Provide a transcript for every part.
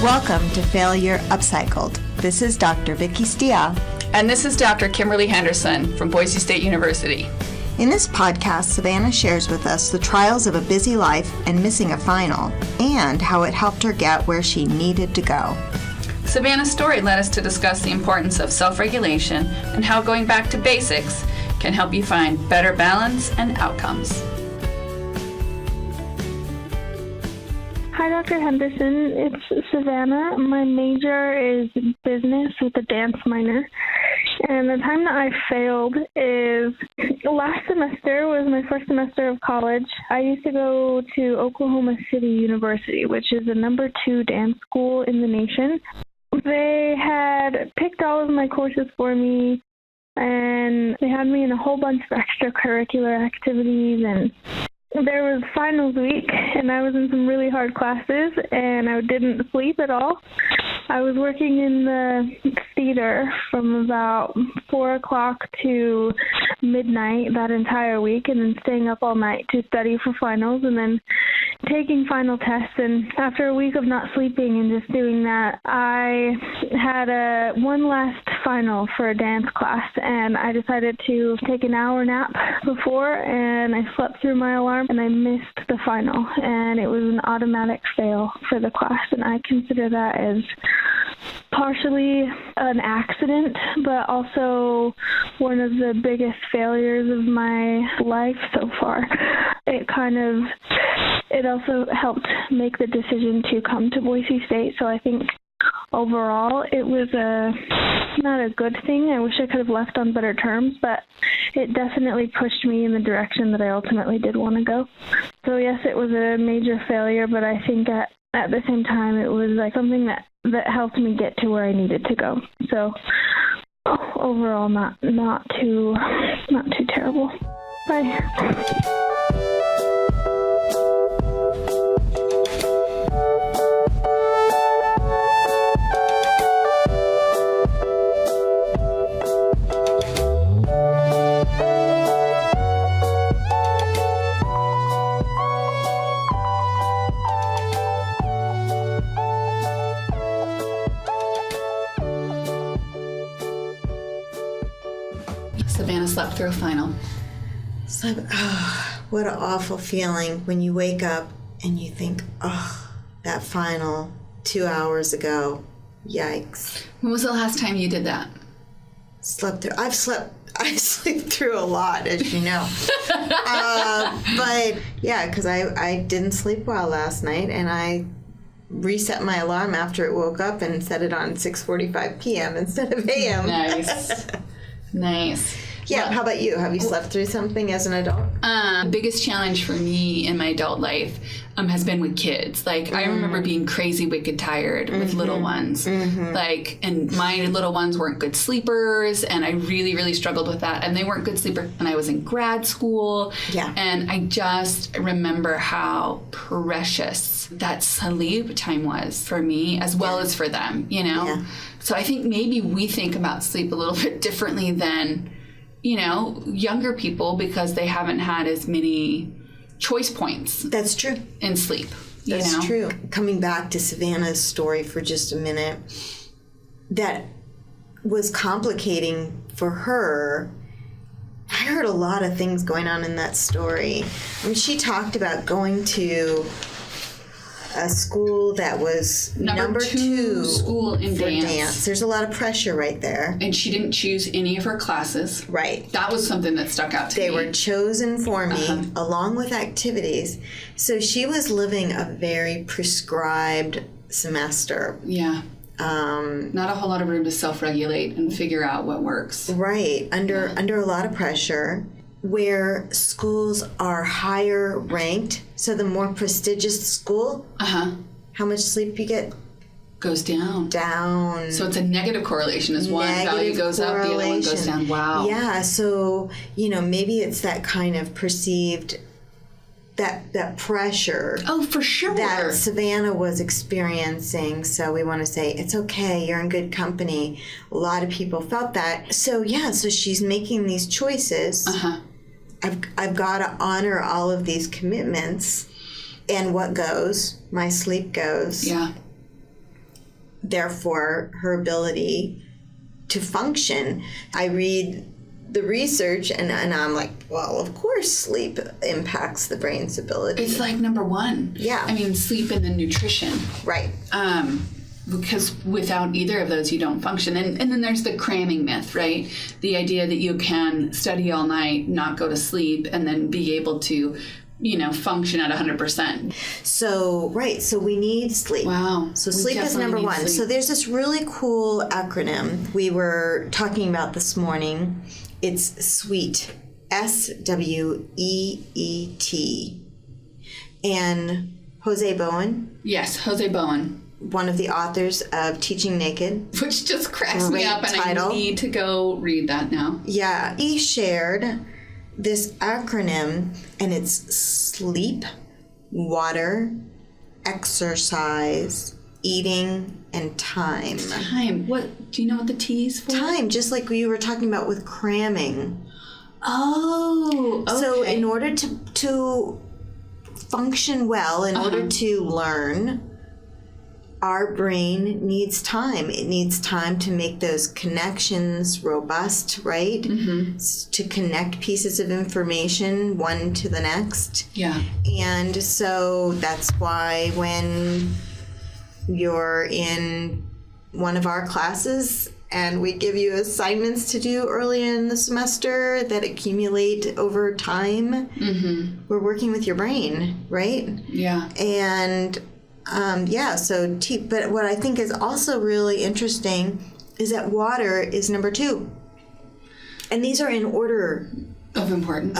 Welcome to Failure Upcycled. This is Dr. Vicki Stieha. And this is Dr. Kimberly Henderson from Boise State University. In this podcast, Savannah shares with us the trials of a busy life and missing a final, and how it helped her get where she needed to go. Savannahs Story led us to discuss the importance of self-regulation and how going back to basics can help you find better balance and outcomes. Hi, Dr. Henderson. It's Savannah. My major is business with a dance minor. And the time that I failed is last semester was my first semester of college. I used to go to Oklahoma City University, which is the number 2 dance school in the nation. They had picked all of my courses for me, and they had me in a whole bunch of extracurricular activities, and there was finals week, and I was in some really hard classes, and I didn't sleep at all. I was working in the theater from about 4 o'clock to midnight that entire week, and then staying up all night to study for finals, and then taking final tests. And after a week of not sleeping and just doing that, I had one last final for a dance class, and I decided to take an hour nap before, and I slept through my alarm, and I missed the final, and it was an automatic fail for the class, and I consider that as partially an accident, but also one of the biggest failures of my life so far. It also helped make the decision to come to Boise State, so I think overall it was not a good thing. I wish I could have left on better terms, but it definitely pushed me in the direction that I ultimately did want to go. So yes, it was a major failure, but I think at the same time it was like something that helped me get to where I needed to go. So overall, not too terrible. Bye. Savannah slept through a final. What an awful feeling when you wake up and you think, that final 2 hours ago. Yikes. When was the last time you did that? I sleep through a lot, as you know. But yeah, because I didn't sleep well last night, and I reset my alarm after it woke up and set it on 6:45 p.m. instead of a.m. Nice. Yeah, well, how about you? Have you slept through something as an adult? The biggest challenge for me in my adult life has been with kids. Like, I remember being crazy, wicked tired with little ones. And my little ones weren't good sleepers, and I really, really struggled with that. And they weren't good sleepers. And I was in grad school. Yeah. And I just remember how precious that sleep time was for me as well as for them, you know? Yeah. So I think maybe we think about sleep a little bit differently than, younger people, because they haven't had as many choice points. That's true. In sleep. That's true. Coming back to Savannah's story for just a minute, that was complicating for her. I heard a lot of things going on in that story. I mean, she talked about going to a school that was number 2 school in dance. There's a lot of pressure right there. And she didn't choose any of her classes. Right. That was something that stuck out to me. They were chosen for me along with activities. So she was living a very prescribed semester. Yeah. Not a whole lot of room to self-regulate and figure out what works. Right. Under a lot of pressure. Where schools are higher ranked, so the more prestigious school, how much sleep you get goes down. So it's a negative correlation. As one value goes up, the other one goes down. Wow. Yeah, so, maybe it's that kind of perceived, that pressure. Oh, for sure. That Savannah was experiencing. So we want to say, it's okay, you're in good company. A lot of people felt that. So so she's making these choices. I've got to honor all of these commitments, and what goes? My sleep goes. Yeah. therefore her ability to function. I read the research and I'm like, well, of course sleep impacts the brain's ability. It's like number one. Yeah. I mean, sleep and then nutrition. Right. Because without either of those, you don't function. And then there's the cramming myth, right? The idea that you can study all night, not go to sleep, and then be able to, function at 100%. So we need sleep. Wow. So sleep is number one. Sleep. So there's this really cool acronym we were talking about this morning. It's SWEET, SWEET. And Jose Bowen. Yes, Jose Bowen. One of the authors of Teaching Naked. Which just cracks me up, and title. I need to go read that now. Yeah, he shared this acronym, and it's sleep, water, exercise, eating, and time. Time. What? Do you know what the T is for? Time, just like we were talking about with cramming. Oh, okay. So in order to function well, in order to learn, our brain needs time. It needs time to make those connections robust, right? Mm-hmm. To connect pieces of information one to the next. Yeah. And so that's why when you're in one of our classes and we give you assignments to do early in the semester that accumulate over time, we're working with your brain, right? Yeah. And but what I think is also really interesting is that water is number 2. And these are in order of importance.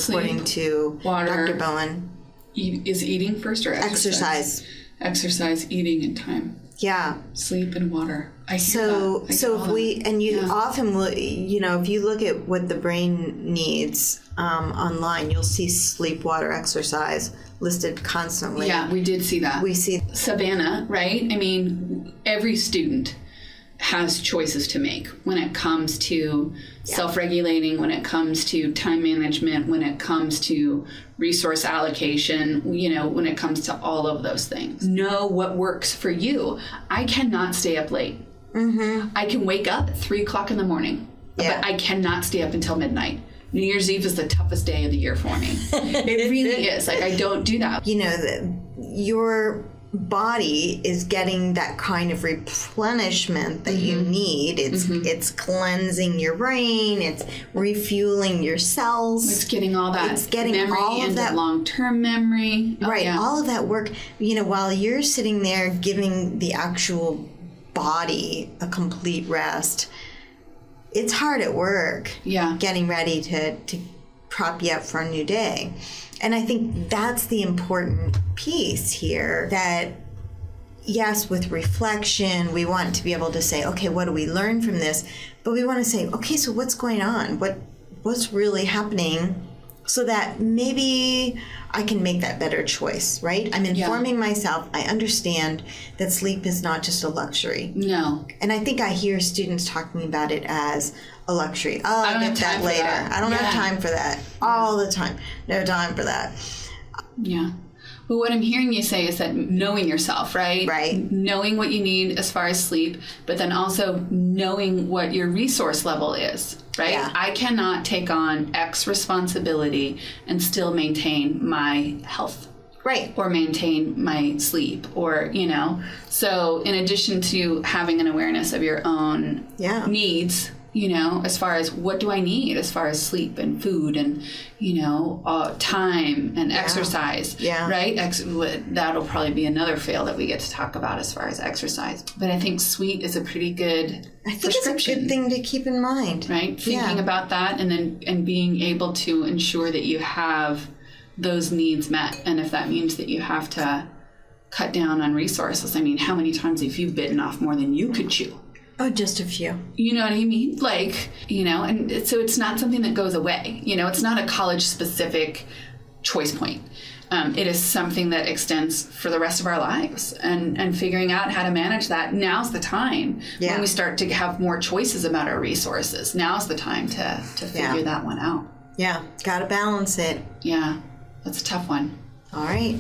According to water, Dr. Bowen. Is eating first or exercise? Exercise, eating, and time. Yeah. Sleep and water. I hear so that. So if we, and you often will, if you look at what the brain needs online, you'll see sleep, water, exercise listed constantly. Yeah, we did see that. We see Savannah, right? I mean, every student has choices to make when it comes to self-regulating, when it comes to time management, when it comes to resource allocation, when it comes to all of those things. Know what works for you. I cannot stay up late. Mm-hmm. I can wake up at 3 o'clock in the morning, but I cannot stay up until midnight. New Year's Eve is the toughest day of the year for me. It really is. Like, I don't do that. Your body is getting that kind of replenishment that you need. It's cleansing your brain. It's refueling your cells. It's getting all that. It's getting memory all of into that long-term memory. Right. All of that work. While you're sitting there giving the actual body a complete rest, it's hard at work. Yeah. Getting ready to prop you up for a new day. And I think that's the important piece here, that yes, with reflection, we want to be able to say, okay, what do we learn from this? But we want to say, okay, so what's going on? What's really happening, so that maybe I can make that better choice, right? I'm informing myself. I understand that sleep is not just a luxury. No. And I think I hear students talking about it as a luxury. Oh, I'll get that later. I don't have time for that. All the time. No time for that. Yeah. Well, what I'm hearing you say is that knowing yourself, right? Right. Knowing what you need as far as sleep, but then also knowing what your resource level is, right? Yeah. I cannot take on X responsibility and still maintain my health. Right. Or maintain my sleep, or, So in addition to having an awareness of your own needs, as far as what do I need as far as sleep and food and, time and exercise, right? That'll probably be another fail that we get to talk about as far as exercise. But I think SWEET is a pretty good prescription. It's a good thing to keep in mind. Right? Thinking about that and being able to ensure that you have those needs met. And if that means that you have to cut down on resources, I mean, how many times have you bitten off more than you could chew? Oh, just a few. You know what I mean? And so it's not something that goes away. It's not a college-specific choice point. It is something that extends for the rest of our lives. And figuring out how to manage that, now's the time. When we start to have more choices about our resources, now's the time to figure that one out. Yeah, gotta balance it. Yeah, that's a tough one. All right.